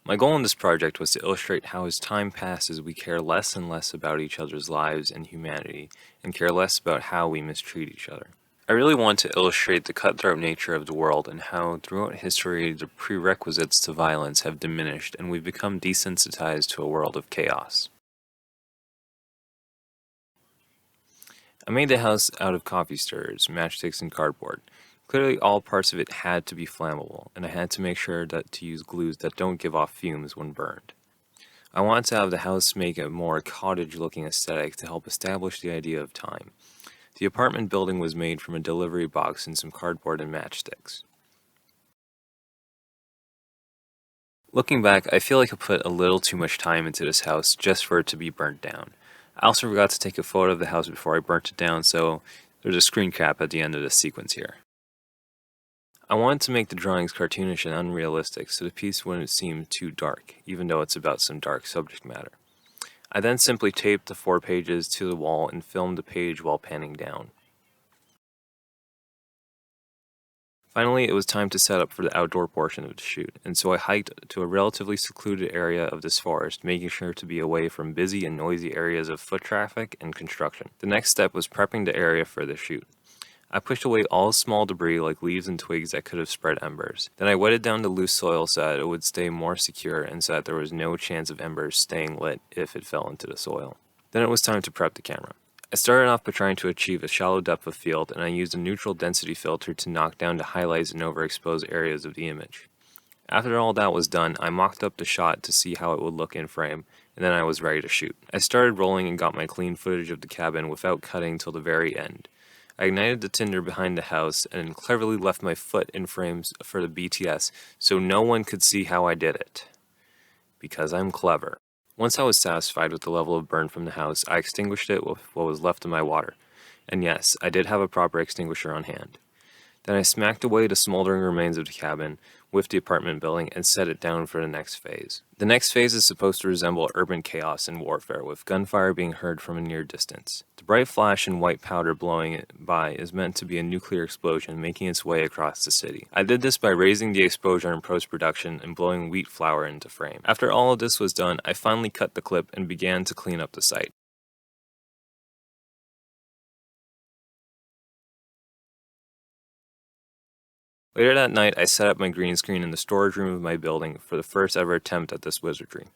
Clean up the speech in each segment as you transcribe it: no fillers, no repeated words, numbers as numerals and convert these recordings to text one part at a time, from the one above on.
My goal in this project was to illustrate how as time passes we care less and less about each other's lives and humanity, and care less about how we mistreat each other. I really want to illustrate the cutthroat nature of the world and how throughout history the prerequisites to violence have diminished and we've become desensitized to a world of chaos. I made the house out of coffee stirrers, matchsticks, and cardboard. Clearly all parts of it had to be flammable, and I had to make sure to use glues that don't give off fumes when burned. I wanted to have the house make a more cottage-looking aesthetic to help establish the idea of time. The apartment building was made from a delivery box and some cardboard and matchsticks. Looking back, I feel like I put a little too much time into this house just for it to be burnt down. I also forgot to take a photo of the house before I burnt it down, so there's a screen cap at the end of this sequence here. I wanted to make the drawings cartoonish and unrealistic so the piece wouldn't seem too dark, even though it's about some dark subject matter. I then simply taped the 4 pages to the wall and filmed the page while panning down. Finally, it was time to set up for the outdoor portion of the shoot, and so I hiked to a relatively secluded area of this forest, making sure to be away from busy and noisy areas of foot traffic and construction. The next step was prepping the area for the shoot. I pushed away all small debris like leaves and twigs that could have spread embers. Then I wetted down the loose soil so that it would stay more secure and so that there was no chance of embers staying lit if it fell into the soil. Then it was time to prep the camera. I started off by trying to achieve a shallow depth of field, and I used a neutral density filter to knock down the highlights and overexposed areas of the image. After all that was done, I mocked up the shot to see how it would look in frame, and then I was ready to shoot. I started rolling and got my clean footage of the cabin without cutting till the very end. I ignited the tinder behind the house and cleverly left my foot in frames for the BTS so no one could see how I did it. Because I'm clever. Once I was satisfied with the level of burn from the house, I extinguished it with what was left of my water. And yes, I did have a proper extinguisher on hand. Then I smacked away the smoldering remains of the cabin with the apartment building and set it down for the next phase. The next phase is supposed to resemble urban chaos and warfare, with gunfire being heard from a near distance. The bright flash and white powder blowing by is meant to be a nuclear explosion making its way across the city. I did this by raising the exposure in post-production and blowing wheat flour into frame. After all of this was done, I finally cut the clip and began to clean up the site. Later that night, I set up my green screen in the storage room of my building for the first ever attempt at this wizardry.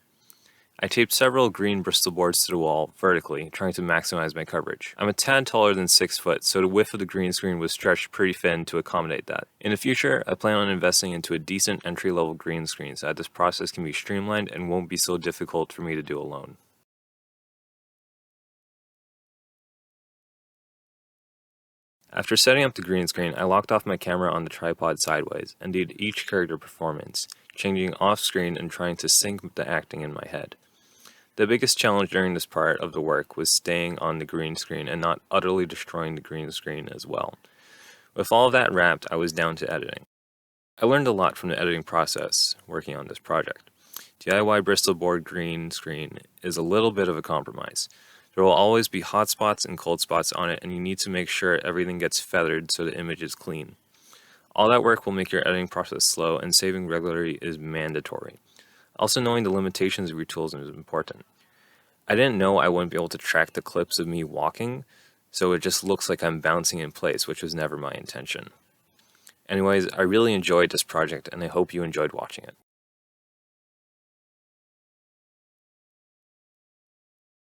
I taped several green Bristol boards to the wall, vertically, trying to maximize my coverage. I'm a tad taller than 6 foot, so the width of the green screen was stretched pretty thin to accommodate that. In the future, I plan on investing into a decent entry-level green screen so that this process can be streamlined and won't be so difficult for me to do alone. After setting up the green screen, I locked off my camera on the tripod sideways and did each character performance, changing off-screen and trying to sync the acting in my head. The biggest challenge during this part of the work was staying on the green screen and not utterly destroying the green screen as well. With all of that wrapped, I was down to editing. I learned a lot from the editing process working on this project. DIY Bristol board green screen is a little bit of a compromise. There will always be hot spots and cold spots on it, and you need to make sure everything gets feathered so the image is clean. All that work will make your editing process slow, and saving regularly is mandatory. Also, knowing the limitations of your tools is important. I didn't know I wouldn't be able to track the clips of me walking, so it just looks like I'm bouncing in place, which was never my intention. Anyways, I really enjoyed this project, and I hope you enjoyed watching it.